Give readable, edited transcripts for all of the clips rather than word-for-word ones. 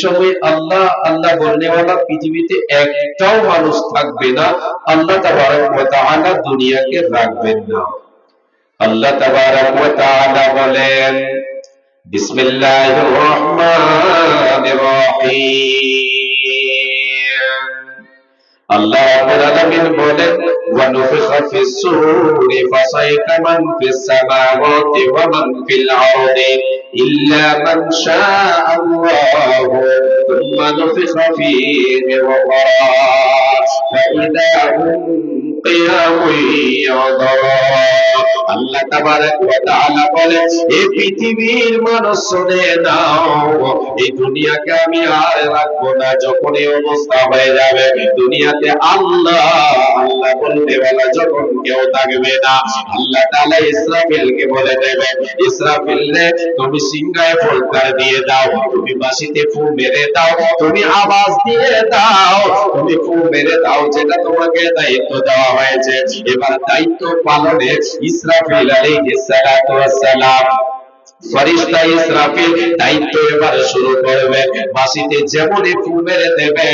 সময় আল্লাহ আল্লাহ বলনেওয়ালা পৃথিবীতে একটাও মানুষ থাকবে না, আল্লাহ তাবারক ওয়া তাআলা দুনিয়াকে রাখবেন না। আল্লাহ তাবারক ওয়া তাআলা বলেন, বিসমিল্লাহির রহমানির রহিম। আল্লাহ রাব্বুল আলামিন বলেন, ওয়া নুফিখা ফিস সূরি ফাসাইকা মান ফিস সামাওয়াতি ওয়া মান ফিল আরদি ইল্লা মান শাআল্লাহু থুম্মা নুফিখা ফীহি উখরা ফাইদা হুম কিয়ামুন ইয়ানযুরুন। আল্লাহ তাবারক ওয়া তাআলা বলেন, এই পৃথিবীর মানুষ শুনে নাও, এই দুনিয়াকে আমি আর রাখবো না। যখন এই অবস্থা হয়ে যাবে, দুনিয়াতে আল্লাহ আল্লাহ বলতে বলা যখন কেউ থাকবে না, আল্লাহ তাআলা ইসরাফিলকে বলে দেবেন, ইসরাফিল রে তুমি সিংহায় ফুৎকার দিয়ে দাও, তুমি বাঁশিতে ফু মেরে দাও, তুমি আওয়াজ দিয়ে দাও, তুমি ফু মেরে দাও, যেটা তোমাকে দায়িত্ব দেওয়া হয়েছে। এবার দায়িত্ব পালনে ইসরাফিল আলাইহিস সালাতু ওয়াস সালাম, ফেরেশতা ইসরাফিল দায়িত্ব এবার শুরু করবে। বাঁশিতে যেমনই ফু মেরে দেবে,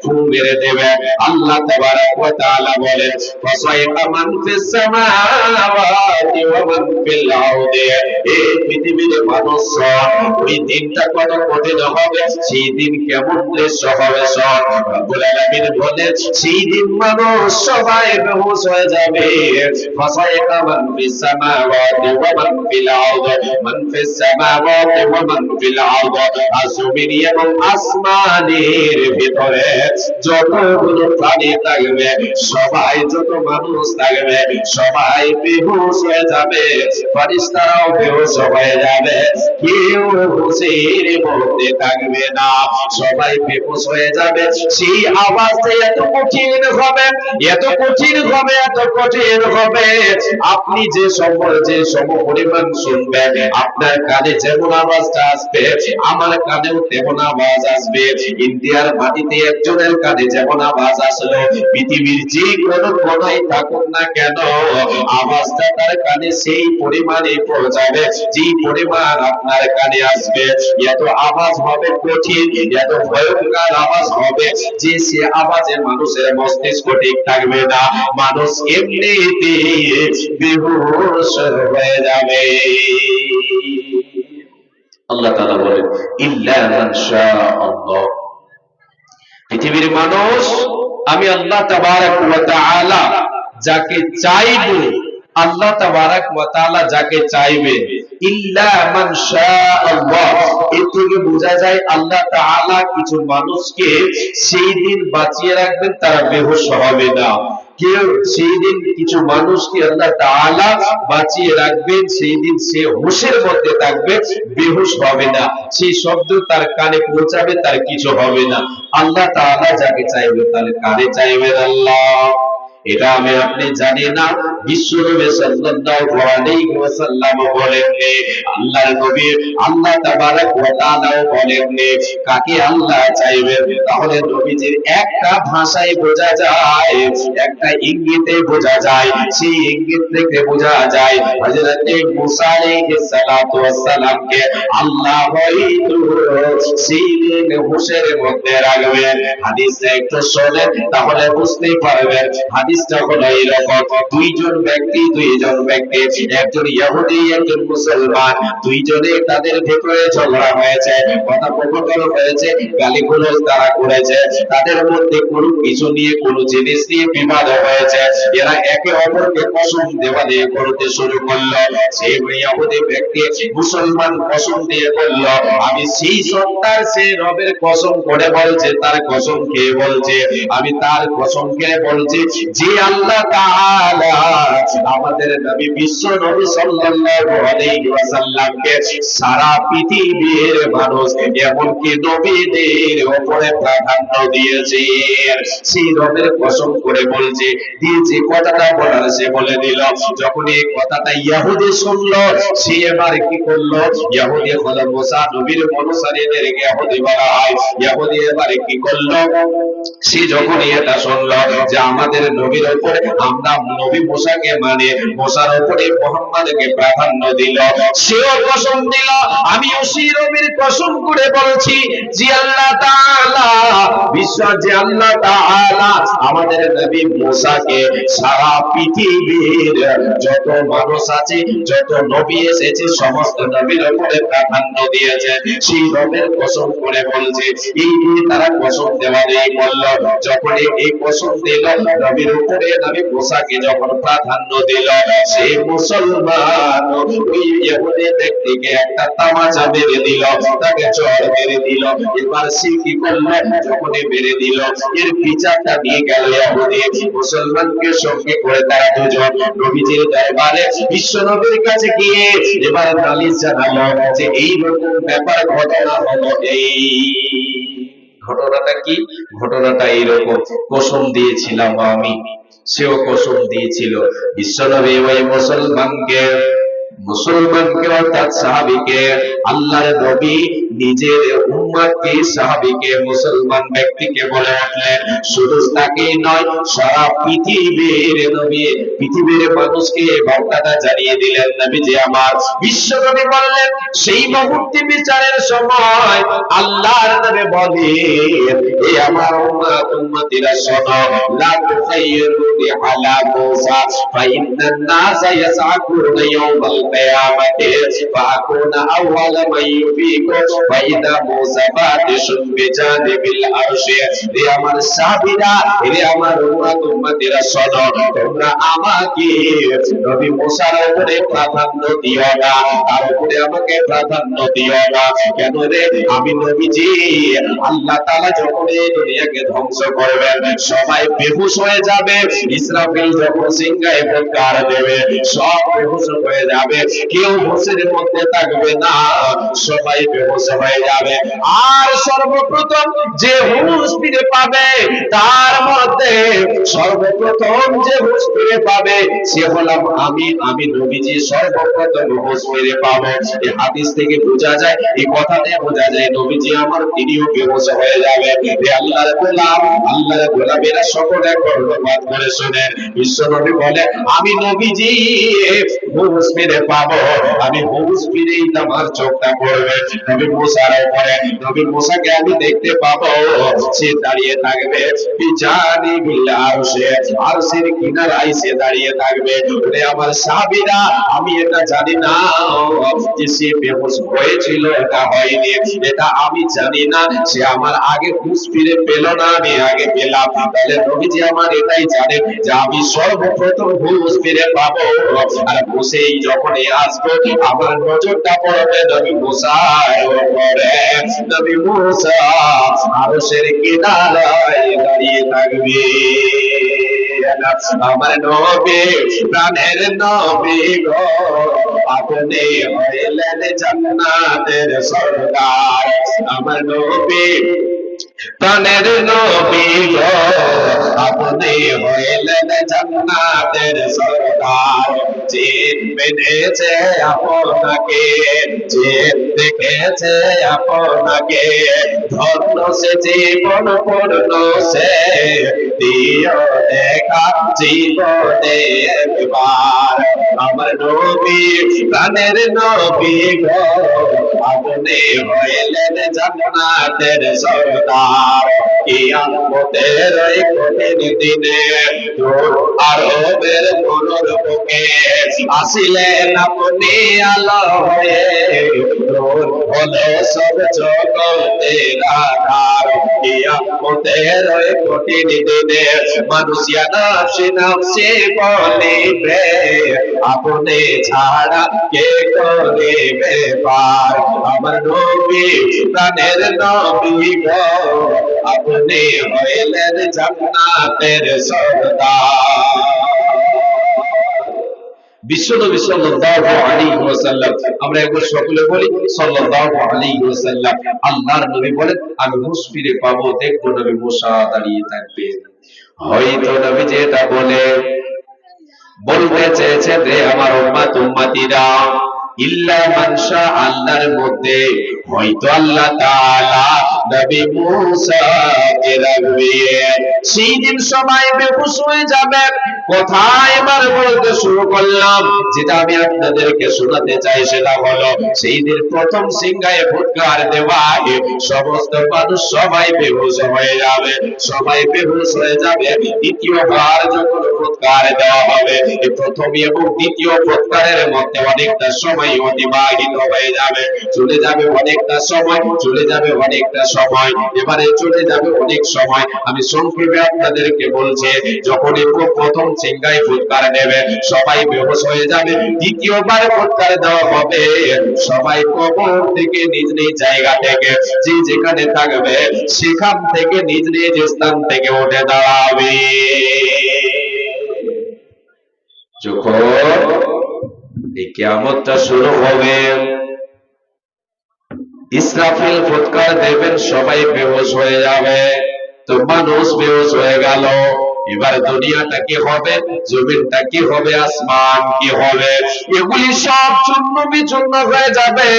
ফু মেরে দেবে, আল্লাহ তাবারক ওয়া তাআলা বলেন, ফাসাইকা মান ফিস সামাওয়াতি ওয়া মান ফিল আরদি। এই পৃথিবীর মানুষ, ওই দিনটা কত কঠিন হবে, সেই দিন কেমন দৃশ্য হবে সব রব্বুল আলামিন বলেন, সেই দিন মানুষ সবাই বেহুশ হয়ে যাবে। ফাসাইকা মান ফিস সামাওয়াতি ওয়া মান ফিল আরদি, মান ফিস সামাওয়াতি ওয়া মান ফিল আরদি, জমিন এবং আসমানের ভিতরে যতগুলো প্রাণী থাকবে, সবাই, যত মানুষ থাকবে, সবাই বেহুশ হয়ে যাবে। ফেরেশতারাও বেহুশ হয়ে যাবে, কেউ হুঁশের মধ্যে থাকবে না, সবাই বেহুশ হয়ে যাবে। সেই আওয়াজটা এত কঠিন হবে, এত কঠিন হবে, এত কঠিন হবে, আপনি যে সম পরিমাণ শুনবেন, আপনার কানে যেমন আওয়াজটা আসবে, আমার কানেও তেমন আওয়াজ আসবে। ইন্ডিয়ার মাটিতে একজনের কানে যেমন আওয়াজ আসলো, পৃথিবীর যে কোনো কোনায় থাকুক না কেন, আওয়াজটা তার কানে সেই পরিমাণে পৌঁছাবে, যে পরিমাণ আপনার কানে আসবে। এত আওয়াজ হবে কঠিন, এত ভয়ঙ্কর আওয়াজ হবে যে সে আওয়াজে মানুষের মস্তিষ্ক ঠিক থাকবে না, মানুষ এমনিতে বেহুশ হয়ে যাবে। আল্লাহ তাআলা বলেন, ইল্লা মান শাআল্লাহ। পৃথিবীর মানুষ আমি আল্লাহ তাবারক ওয়া তাআলা যাকে চাইবো, আল্লাহ তাবারক ওয়া তাআলা যাকে চাইবে, ইল্লা মান শাআল্লাহ, এর থেকে বোঝা যায় আল্লাহ তাআলা কিছু মানুষকে সেই দিন বাঁচিয়ে রাখবেন, তারা বেহুশ হবে না। কেউ সেই দিন কিছু মানুষকে আল্লাহ তাআলা বাঁচিয়ে রাখবেন, সেই দিন সে হুঁশের মধ্যে থাকবে, বেহুশ হবে না, সেই শব্দ তার কানে পৌঁছাবে, তার কিছু হবে না। আল্লাহ তাআলা যাকে চাইবে তার কানে চাইবেন আল্লাহ। এটা আমি আপনি জানি না, বিশ্বনবী সাল্লাল্লাহু আলাইহি ওয়াসাল্লাম বলেন, আল্লাহর নবী আল্লাহ তাবারক ওয়া তাআলা বলেন, কাকে আল্লাহ চাইবেন, তাহলে নবীজির একটা ভাষায় বোঝা যায়, একটা ইঙ্গিতে বোঝা যায়, সেই ইঙ্গিত থেকে বোঝা যায় হযরত মুসা আলাইহিস সালাতু ওয়াস সালামকে আল্লাহ হয়তো সেই দিন হুঁশের মধ্যে রাখবেন। হাদিসটা একটু শোনেন, তাহলে বুঝতে পারবেন। হাদিসটা হলো এরকম, দুইজন ব্যক্তি, একজন ইহুদি, একজন মুসলমান, দুইজনে তাদের ভেতরে ঝগড়া হয়েছে, কথোপকথন হয়েছে, গালিগালাজ তারা করেছে, তাদের মধ্যে কোনো কিছু নিয়ে, কোনো জিনিস নিয়ে বিবাদ হয়েছে। এরা একে অপরকে কসম দেওয়া দিয়ে করতে শুরু করলো। সেই ইহুদি ব্যক্তি মুসলমান কসম দিয়ে বলল, আমি সেই সত্তার, সেই রবের কসম করে বলছে, তার কসম খেয়ে বলছে, আমি তার কসম খেয়ে বলছি, যে আল্লাহ তাআলা আমাদের নবী বিশ্ব নবী সাল্লাল্লাহু আলাইহি ওয়াসাল্লামকে সারা পৃথিবীর মানুষ, এমনকি নবীদের উপরে প্রাধান্য দিয়েছে, সেই রবের কসম করে বলছে, দিয়ে যে কথাটা বলার সে বলে দিল। যখন এই কথাটা ইহুদি শুনলো, সে এবার কি করলো, ইহুদি হলো মুসা নবীর অনুসারীদেরকে ইহুদি বলা হয়, ইহুদি এবারে কি করলো, সে যখন এটা শুনলো যে আমাদের নবী নবীর উপরে আমরা নবী মুসাকে মানে মুসার উপরে মুহাম্মদকে প্রাধান্য দিল। সেও কসম দিল, আমি ওসি নবীর কসম করে বলছি যে আল্লাহ তাআলা বিশ্বাস যে আল্লাহ তাআলা আমাদের নবী মুসাকে সারা পৃথিবীর যত মানুষ আছে, যত নবী এসেছে, সমস্ত নবীর উপরে প্রাধান্য দিয়েছে। সেই নবীর কসম করে বলছে। এই তারা কসম দেওয়া নেই বলল, যখন এই কসম দিল নবীর উপরে নবী মুসাকে যখন প্রাধান্য দিল, সেই মুসলমান ওই ইহুদি ব্যক্তিকে একটা তামাচা মেরে দিল, তাকে চড় মেরে দিল। এবার সে কি করলো, যখনই মেরে দিল এর বিচারটা নিয়ে গেল ইহুদি মুসলমানকে সঙ্গে করে তারা দুজন নবীজির দরবারে বিশ্ব নবীর কাছে গিয়ে এবার নালিশ জানালো যে এই রকম ব্যাপার ঘটনা হলো। এই ঘটনাটা কি? ঘটনাটা এইরকম, কসম দিয়েছিলাম আমি, সেও কসম দিয়েছিল। বিশ্বনবী ওই মুসলমানকে অর্থাৎ সাহাবীকে, আল্লাহর নবী নিজের উম্মতকে, সাহাবীকে, মুসলমান ব্যক্তিকে বলে উঠলেন, শুধু তাকেই নয় সারা পৃথিবীর নবী, পৃথিবীর মানুষকে বার্তাটা জানিয়ে দিলেন নবীজি আমার। বিশ্বনবী বললেন, সেই মুহূর্তে বিচারের সময় আল্লাহর নবী বলেন, এ আমার উম্মতিরা শোনো, লা তুখাইরুনি আলা মুসা ফাইন্নান নাসা ইয়াসআকুনা ইয়াওমাল কিয়ামাতি ফাকুনা আউওয়ালা মান ইউফিকু ফাইদা মুসা বাতিশুন বিজানিবিল আরশি। এ আমার সাহাবীরা, এ আমার উম্মতিরা শোনো, তোমরা আমাকে নবী মুসার উপরে প্রাধান্য দিও না, তার উপরে আমাকে প্রাধান্য দিও না। কেন রে? আমি নবীজি আল্লাহ তাআলা যখন এই দুনিয়াকে ধ্বংস করবেন, সবাই বেহুশ হয়ে যাবে। ইসরাফিল যখন সিংহায় ফুৎকার দেবে, সব বেহুশ হয়ে যাবে, কেউ হুঁশের মধ্যে থাকবে না, সবাই বেহুশ হয়ে যাবে। আর সর্বপ্রথম যে হুঁশ ফিরে পাবে, তার মধ্যে সর্বপ্রথম যে হুঁশ ফিরে পাবে সে হলাম আমি। আমি নবীজি সর্বপ্রথম হুঁশ ফিরে পাবো। এই হাদিস থেকে বোঝা যায়, এই কথা থেকে বোঝা যায় নবীজি আমার, তিনিও বেহুশ হয়ে যাবে। আল্লাহর গোলাম, আল্লাহর গোলামেরা সকলে কর্ণপাত করে শুনেন। বিশ্ব নবী বলে, আমি নবীজি হুঁশ ফিরে পাবো, আমি হুঁশ ফিরেই আমার চোখটা পড়বে নবী মুসার উপরে। নবী মুসাকে আমি দেখতে পাবো, সে দাঁড়িয়ে থাকবে বিজানিবিল আরশি, আরশের কিনারায় সে দাঁড়িয়ে থাকবে। ওরে আমার সাহাবীরা, আমি এটা জানি না যে সে বেহুশ হয়েছিল, এটা হয়নি, এটা আমি জানি না। সে আমার আগে হুঁশ ফিরে পেল না, আমি আগে পেলাম। তাহলে নবীজি আমার এটাই জানেন যে আমি সর্বপ্রথম হুঁশ ফিরে পাবো। আর হুঁশেই যখনই আসবো, আমার নজরটা পড়বে নবী মুসার উপরে। নবী মুসা আরশের কিনারায় দাঁড়িয়ে থাকবে। আমার নবী, প্রাণের নবী গো, আপনি হইলেন জান্নাতের সরদার। আমার নবী, প্রাণের নবী গো, আপনি হইলেন জান্নাতের সরদার। যে পেয়েছে আপনাকে, যে দেখেছে আপনাকে, ধন্য সে জীবন পূর্ণ সে, দিও দেখা জীবনে একবার। আমার নবী, প্রাণের নবী গো, আপনি হইলেন জান্নাতের সরদার। কিয়ামতের ওই কঠিন দিনে দূর আরবের মনোর বুকে আসিলেন আপনি আলো হয়ে, দূর হলো সব জগতের আধার। কিয়ামতের ওই কঠিন দিনে মানুষিয়া নাফসি নাফসি বলিবে, আপনি ছাড়া কে করিবে পার। আমার নবী, প্রাণের নবী গো, আপনি হইলেন জান্নাতের সরদার। বিশ্বনবী সাল্লাল্লাহু আলাইহি ওয়াসাল্লাম, আমরা একবার সকলে বলি সাল্লাল্লাহু আলাইহি ওয়াসাল্লাম। আল্লাহর নবী বলেন, আমি হুঁশ ফিরে পাবো, দেখবো নবী মুসা দাঁড়িয়ে থাকবে। হয়তো নবী যেটা বলতে চেয়েছেন, রে আমার উম্মতিরা, ইল্লা মানশা, আল্লাহর মধ্যে হয়তো আল্লাহ তাআলা নবী মূসাকে রাখবেন। সেই দিন সবাই বেহুশ হয়ে যাবে। কোথায় এবার বলতে শুরু করলাম, যেটা আমি আপনাদেরকে শোনাতে চাই সেটা হলো, সেই দিন প্রথম সিংহায় ফুৎকার দেওয়ায় সমস্ত মানুষ সবাই বেহুশ হয়ে যাবে, সবাই বেহুশ হয়ে যাবে। দ্বিতীয়বার যখন ফুৎকার দেওয়া হবে, প্রথম এবং দ্বিতীয় ফুৎকারের মধ্যে অনেকটা সময় অতিবাহিত হয়ে যাবে, চলে যাবে অনেকটা সময়, চলে যাবে অনেকটা সময়, এবারে চলে যাবে অনেক সময়। আমি সংক্ষেপে আপনাদেরকে বলছি, যখন প্রথম সিংহায় ফুৎকার দেবে সবাই বেহুশ হয়ে যাবে, দ্বিতীয়বার ফুৎকার দেওয়া হবে সবাই কবর থেকে নিজ নিজ জায়গা থেকে, যে যেখানে থাকবে সেখান থেকে নিজ নিজ স্থান থেকে উঠে দাঁড়াবে। যখন এই কিয়ামতটা শুরু হবে, ইসরাফিল ফুৎকার দেবেন, সবাই বেহুশ হয়ে যাবে। তো মানুষ বেহুশ হয়ে গেল, এবার দুনিয়াটা কি হবে, জমিনটা কি হবে, আসমান কি হবে, এগুলি সব চূর্ণ বিচূর্ণ হয়ে যাবে।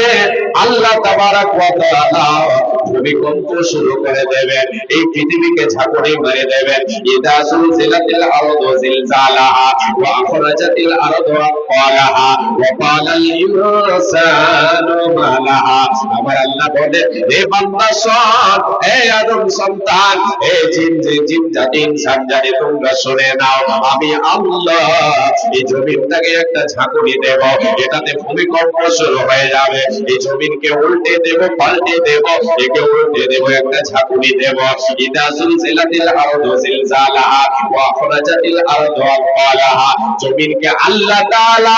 আল্লাহ তাবারাক ওয়া তাআলা ভূমিকম্প শুরু করে দেবেন, এই পৃথিবীকে ঝাঁকুনি মেরে দেবেন। ইদা সুলজিলাতিল আরদু জিলজালাহা ওয়া আখরাজাতিল আরদু আথকালাহা ওয়া ক্বালাল ইনসানু মা লাহা। আমার আল্লাহ বলে, হে বান্দা শোন, হে আদম সন্তান, হে জিন জাতি, ইনসান জাতি, তোমরা শুনে নাও, আমি আল্লাহ এই জমিনটাকে একটা ঝাঁকুনি দেব, এটাতে ভূমিকম্প শুরু হয়ে যাবে। এই জমিনকে উল্টে দেব, পাল্টে দেব, একে উল্টে দেব, একটা ঝাঁকুনি দেব। ইদা সুলজিলাতিল আরদু জিলজালাহা ওয়া আখরাজাতিল আরদু আথকালাহা। জমিনকে আল্লাহ তাআলা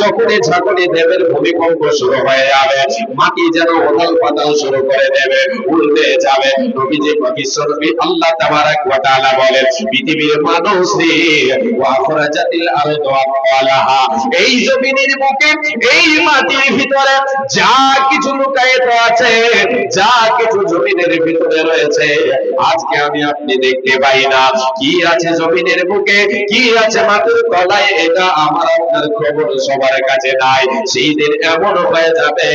যখনই ঝাঁকুনি দেবেন, ভূমিকম্প শুরু হয়ে যাবে, মাটি যেন উথাল পাতাল শুরু করে দেবে, উল্টে যাবে। নবীজি বিশ্বনবী আল্লাহ তাবারাক ওয়া তাআলা বলেন, পৃথিবীর মানুষ রে, ওয়া আখরাজাতিল আরদু আথকালাহা, এই জমিনের বুকে, এই মাটির ভিতরে যা কিছু লুকায়িত আছে, যা কিছু জমিনের ভিতরে রয়েছে, আজকে আমি আপনি দেখতে পাই না। কি আছে জমিনের বুকে, কি আছে মাটির তলায়, এটা আমার আপনার খবর সবার কাছে নাই। সেই দিন এমন হয়ে যাবে,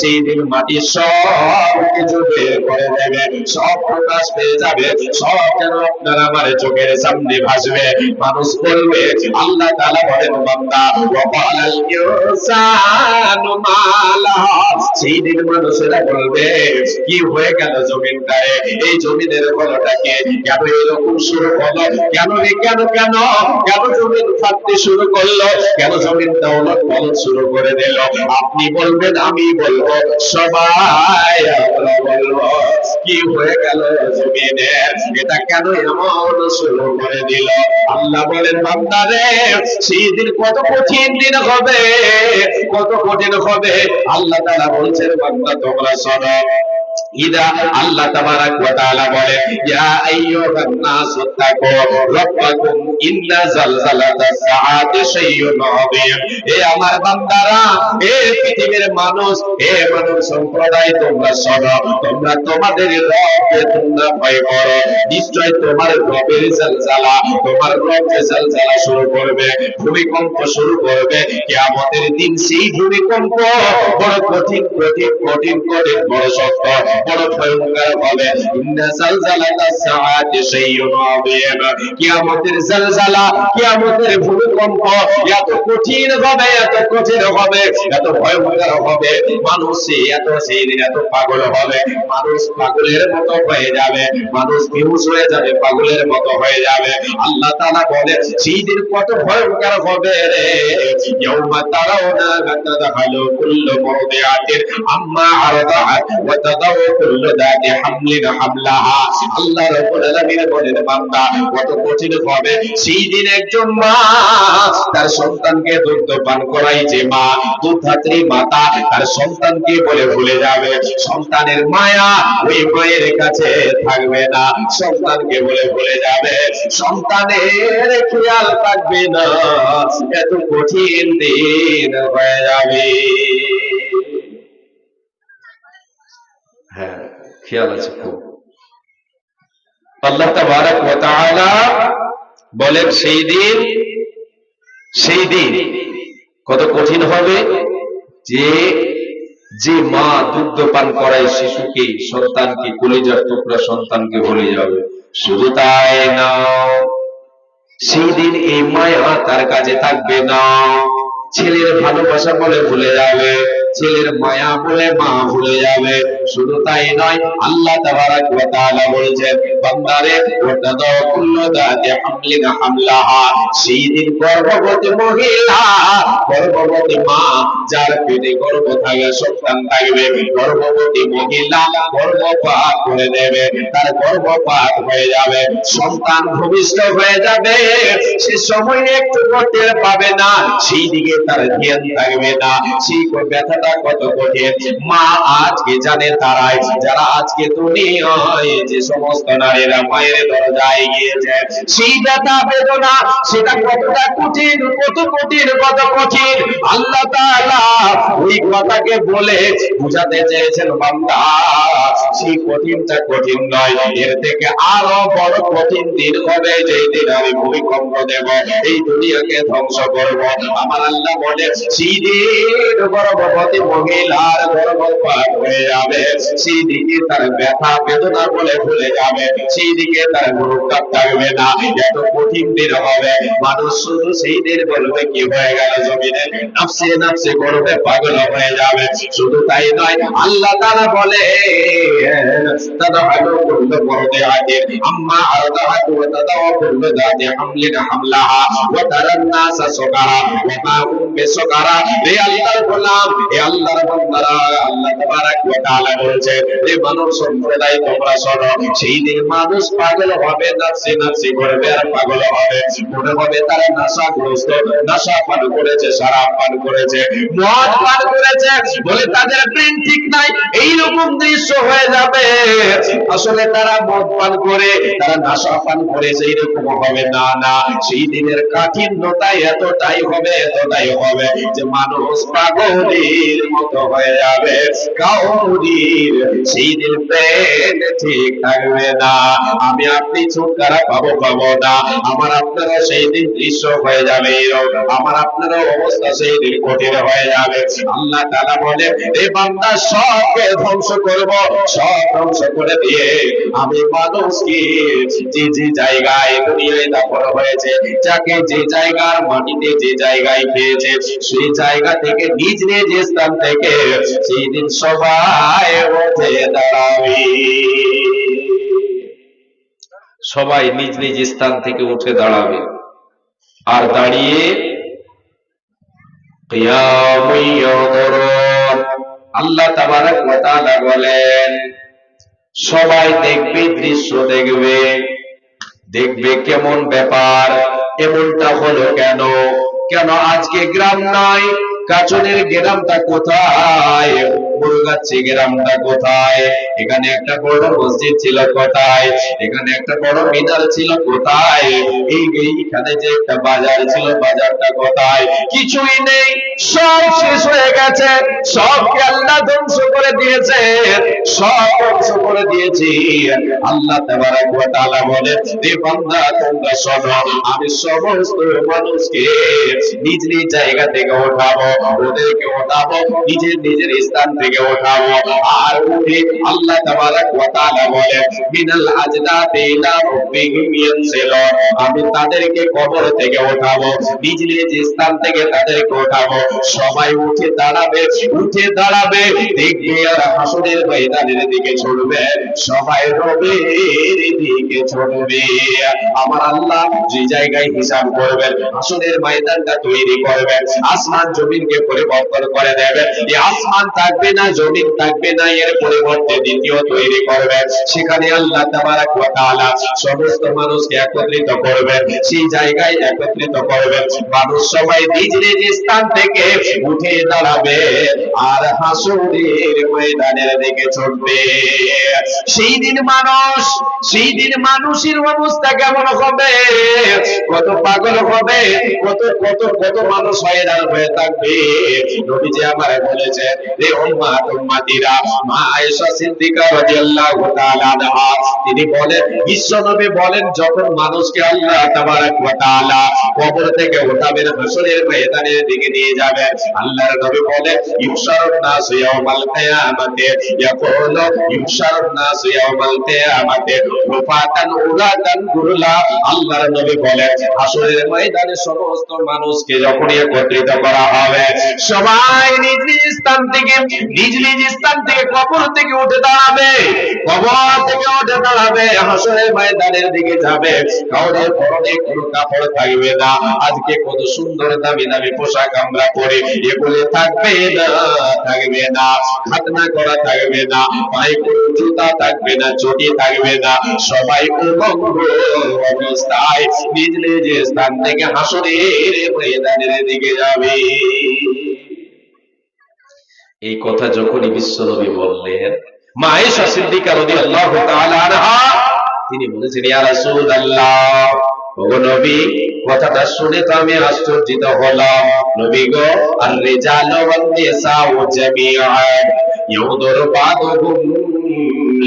সেই দিন মাটি সব কিছু বের করে দেবে, সব প্রকাশ পেয়ে যাবে, সব যেন আপনার আমার চোখের সামনে ভাসবে। মানুষ বলবে, আল্লাহ তাআলা বলেন, বান্দা ওয়া ক্বালাল ইনসানু মা লাহা। সেই দিন মানুষেরা বলবে, কি হয়ে গেল জমিনটারে, এই জমিনের ফলটা কি, কেন এরকম শুরু হলো, কেন কেন কেন কেন জমিন ফাটতে শুরু করলো, কেন জমিনটা উলট পালট শুরু করে দিল? আপনি বলবেন, আমি বলবো, সবাই আমরা বলবো, কি হয়ে গেল জমিনের, এটা কেন এমন শুরু করে দিল? আল্লাহ বলেন, বান্দা রে, সেই দিন কত কঠিন দিন হবে, কত কঠিন হবে। আল্লাহ তাআলা বলছেন, বান্দা তোমরা শোনো। ইদা, আল্লাহ তাবারাক ওয়া তাআলা বলে, ইয়া আইয়ুহান নাসু তাকু রাব্বাকুম ইন্না জালজালাতাস সাআতি শাইউন আযীম। হে আমার বান্দারা, হে পৃথিবীর মানুষ, হে মানব সম্প্রদায়, তোমরা শোনো, তোমরা তোমাদের রবকে তোমরা ভয় করো। নিশ্চয় তোমার রবের জালজালা, তোমার রব যে জালজালা শুরু করবে, ভূমিকম্প শুরু করবে কিয়ামতের দিন। সেই ভূমিকম্প বড় কঠিন কঠিন কঠিন কঠিন, বড় শক্ত, বড় ভয়ঙ্কর হবে। ইন্না জালজালাতাস সাআতি শাইউন আযীম। কিয়ামতের জালজালা, কিয়ামতের ভূমিকম্প এত কঠিন হবে, এত কঠিন হবে, এত ভয়ঙ্কর হবে। মানুষ সেই দিন এত পাগল হবে, মানুষ পাগলের মতো হয়ে যাবে, মানুষ বেহুশ হয়ে যাবে, পাগলের মতো হয়ে যাবে। আল্লাহ তাআলা বলে, সেই দিন কত ভয়ঙ্কর হবে রে। ইয়াউমা তারাউনা তাযহালু কুল্লু মুরদিআতিন আম্মা আরদাআত ওয়া তাদাউ কুল্লু যাতি হামলিন হামলাহা। আল্লাহ রাব্বুল আলামিন বলেন, বান্দা কত কঠিন হবে সেই দিন। একজন মা তার সন্তানকে দুধ পান করাই, যে মা দুধধাত্রী মাতা তার সন্তানকে বলে ভুলে যাবে, সন্তানের মায়া ওই মায়ের কাছে থাকবে না, সন্তানকে বলে ভুলে যাবে, সন্তানের খেয়াল থাকবে না, এত কঠিন দিন হয়ে যাবে। হ্যাঁ, খেয়াল আছে খুব। আল্লাহ তাবারাক ওয়া তাআলা বলেন, সেই দিন কত কঠিন হবে। যে যে মা দুগ্ধ পান করায় শিশুকে, সন্তানকে, কলিজার টুকরা সন্তানকে ভুলে যাবে। শুধু তাই না, সেই দিন এই মায়া তার কাছে থাকবে না। ছেলের ভালোবাসা বলে ভুলে যাবে, ছেলের মায়া বলে মা ভুলে যাবে। শুধু তাই নয়, আল্লাহ তাবারাক ওয়া তাআলা বলেছেন, বান্দারে ওটা দাও কুল্লু দাতি হামলিন হামলাহা, সেই দিন গর্ভবতী মহিলা, গর্ভবতী মা, যার পেটে গর্ভ থাকে, সন্তান থাকবে, গর্ভবতী মহিলা গর্ভপাত করে দেবে, তার গর্ভপাত হয়ে যাবে, সন্তান ভূমিষ্ঠ হয়ে যাবে। সে সময় একটু টের পাবে না, সেই দিকে তার ধ্যান থাকবে না। সেই ব্যথাটা কত কঠিন মা আজকে জানে। তারাই যারা আজকে দুনিয়ায় যে সমস্ত নারীরা মায়ের দরজায় গিয়েছে, সেই ব্যথা বেদনা সেটা কতটা কঠিন, কত কঠিন, কত কঠিন। আল্লাহ তাআলা ওই কথাকে বলে বুঝাতে চেয়েছেন, বান্দা সেই কঠিনটা কঠিন নয়, এর থেকে আরো বড় কঠিন দিন হবে, যেই দিন আমি ভূমিকম্প দেব, এই দুনিয়াকে ধ্বংস করব। আমার আল্লাহ বলে, সেই দিন গর্ভবতী মহিলার গর্ভপাত হয়ে যাবে, সেই দিকে তার ব্যথা বেদনা বলে ভুলে যাবে, সেই দিকে তার গুরুত্ব থাকবে না। এত কঠিন দিন হবে, মানুষ শুধু সেই দিন বলবে কি হয়ে গেল জমিনে, নাফসে নাফসে করবে, পাগল হয়ে যাবে। শুধু তাই নয়, আল্লাহ তাআলা বলে, তাদাহু কুল্লু মুরদিআতিন আম্মা আরদাআত ওয়া তাদাউ কুল্লু যাতি হামলিন হামলাহা ওয়া তারান নাসা সুকারা ওয়া মা হুম বিসুকারা। হে আল্লাহর গোলাম, হে আল্লাহর বান্দারা, আল্লাহ তাবারাক ওয়া তাআলা বলছে, হে মানব সম্প্রদায় তোমরা শোনো, সেই দিন মানুষ পাগল হবে, নাফসে নাফসে করবে আর পাগল হবে। মনে হবে তারা নেশাগ্রস্ত, নেশা পান করেছে, শরাব পান করেছে, মদ পান করেছে, বলে তাদের ব্রেন ঠিক নাই, এইরকম দৃশ্য হয়ে যাবে। আসলে তারা মদ পান করে, তারা নেশা পান করেছে, এইরকম হবে না। না, সেই দিনের কাঠিন্যতা এতটাই হবে, এতটাই হবে যে মানুষ পাগলের মতো হয়ে যাবে। কাউরির সেই দিন ব্রেন ঠিক থাকবে না। আমি আপনি ছুটকারা পাবো না, আমার আপনারা সেই দিন দৃশ্য হয়ে যাবে, আমার আপনারা অবস্থা সেই দিন কঠিন হয়ে যাবে। আল্লাহ তাআলা বলে, এ বান্দা সবকে ধ্বংস করব, সব ধ্বংস করে দিয়ে আমি মানুষকে যে যে জায়গায় দুনিয়ায় দাফন হয়েছে, যাকে যে জায়গার মাটিতে যে জায়গায় পেয়েছে, সেই জায়গা থেকে নিজ নিজ স্থান থেকে সেই দিন সবাই উঠে দাঁড়াবে। সবাই নিজ নিজ স্থান থেকে উঠে দাঁড়াবে, আর দাঁড়িয়ে কিয়ামুন ইয়ানজুরুন। আল্লাহ তাবারাক ওয়া তাআলা বলেন, সবাই দেখবে, দৃশ্য দেখবে, দেখবে কেমন ব্যাপার, এমনটা হলো কেন, কেন আজকে গ্রাম নাই, কাচনের গ্রামটা কোথায়, মুরগাছি গ্রামটা কোথায়, এখানে একটা বড় মসজিদ ছিল কোথায়, এখানে একটা বড় মিনার ছিল কোথায়, এইখানে যে একটা বাজার ছিল, বাজারটা কোথায়, কিছুই নেই, সব শেষ হয়ে গেছে, সবকে আল্লাহ ধ্বংস করে দিয়েছে, সব ধ্বংস করে দিয়েছি। আল্লাহ তাবারাক ওয়া তাআলা বলে, হে বান্দা তোমরা শোনো, আমি সমস্ত মানুষকে নিজ নিজ জায়গা থেকে ওঠাবো, ওদেরকে ওঠাবো নিজের নিজের স্থান থেকে ওঠাবো, আর উঠে আল্লাহ তাবারাক ওয়া তাআলা বলে, মিনাল আজদাতি ইলা রাব্বিহিম ইয়ানসিলুন, আমি তাদেরকে কবর থেকে ওঠাবো, নিজ নিজ স্থান থেকে তাদেরকে ওঠাবো, সবাই উঠে দাঁড়াবে, উঠে দাঁড়াবে, দেখবে আর হাসরের ময়দানের দিকে ছুটবে, সবাই রবের দিকে ছুটবে। আমার আল্লাহ যে জায়গায় হিসাব করবেন, হাসরের ময়দানটা তৈরি করবেন, আসমান জমিনকে পরিবর্তন করে দেবেন, এই আসমান থাকবে না, জমিন থাকবে না, এর পরিবর্তে দ্বিতীয় তৈরি করবেন, সেখানে আল্লাহ তাবারাক ওয়া তাআলা সমস্ত মানুষকে একত্রিত করবেন, সেই জায়গায় একত্রিত করবেন, মানুষ সবাই নিজ নিজ স্থান থেকে উঠে দাঁড়াবে আর হাসরের ময়দানের দিকে ছুটবে। সেই দিন মানুষ, সেই দিন মানুষের অবস্থা কেমন হবে, কত পাগল হবে, কত কত কত মানুষ হয়রান হয়ে থাকবে, যাবে। নবীজি আমার বলেছেন, হে উম্মাত উম্মতিরা, মা আয়েশা সিদ্দিকা রাদিয়াল্লাহু তাআলা আনহা তিনি বলেন, বিশ্ব নবী বলেন, যখন মানুষকে আল্লাহ তাবারক ওয়া তাআলা কবর থেকে উঠাবেন, হাসরের ময়দানের দিকে নিয়ে যাবেন, আল্লাহর নবী বলেন, ইউশারুন নাস ইয়াউমাল কিয়ামাতি, ইয়াকুলু ইউশারুন নাস ইয়াউমাল কিয়ামাতি রুফাতান উরাতান গুরলা। আল্লাহর নবী বলেন, হাসরের ময়দানে সমস্ত মানুষকে যখন একত্রিত করা হবে, সবাই নিজ নিজ স্থান থেকে কবর থেকে উঠে দাঁড়াবে, কবর থেকে উঠে দাঁড়াবে, হাসরের ময়দানের দিকে যাবে। কাউরে পরনে কোনো কাপড় থাকবে না। আজকে কত সুন্দর দামি দামি পোশাক আমরা পরে, এগুলো থাকবে না, থাকবে না। খাতনা করা থাকবে না, পায়ে কোনো জুতা থাকবে না, চটি থাকবে না। সবাই উলঙ্গ অবস্থায় নিজ নিজ স্থান থেকে হাসরের ময়দানের দিকে যাবে। এই কথা যখনই বিশ্বনবী বললেন, মা আয়েশা সিদ্দিকা রাদিয়াল্লাহু তাআলা আনহা তিনি বলেছেন, ইয়া রাসূলুল্লাহ, ওগো নবী, কথাটা শুনে তো আমি আশ্চর্যিত হলাম। নবী গো, আর রিজালু ওয়ান নিসাউ জামিআন ইয়াউদুরু বাদুহুম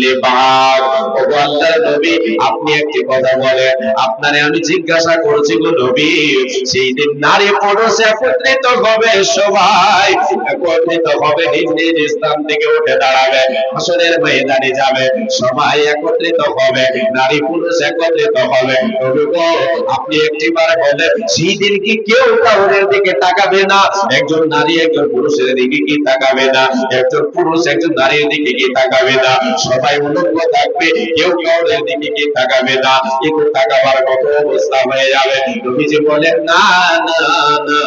লিবাদ। ওগো আল্লাহর নবী, আপনি একটি কথা বলেন, আপনারে আমি জিজ্ঞাসা করছি গো নবী, সেই দিন নারী পুরুষ একত্রিত হবে, সবাই একত্রিত হবে, নিজ নিজ স্থান থেকে উঠে দাঁড়াবে, হাসরের ময়দানে যাবে, সবাই একত্রিত হবে, নারী পুরুষ একত্রিত হবে। নবী গো, আপনি একটিবার বলেন, সেই দিন কি কেউ কাউরের দিকে তাকাবে না? একজন নারী একজন পুরুষের দিকে কি তাকাবে না? একজন পুরুষ একজন নারীর দিকে কি তাকাবে না? সবাই উলঙ্গ থাকবে, কেউ কাউরের দিকে কি তাকাবে না। একটু তাকাবার মতো অবস্থা হয়ে যাবে। নবীজি বলেন, না না না,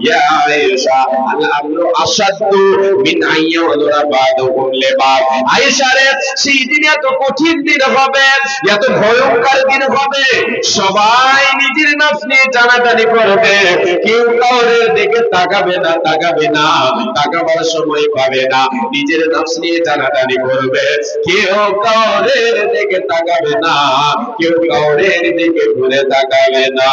ইয়া আয়েশা, আল আমরু আশাদ্দু মিন আইয়াউদুরা বাদুহুম লিবাদ। আয়েশা রে, সেই দিন এত কঠিন দিন হবে, এত ভয়ঙ্কর দিন হবে, সবাই নিজের নফস নিয়ে টানাটানি করবে, কেউ কাউরের দিকে তাকাবে না, তাকাবে না, তাকাবার সময় পাবে না, নিজের নফস নিয়ে টানাটানি করবে, কেউ কাউরের দিকে তাকাবে না, কেউ কাউরের দিকে ঘুরে তাকাবে না।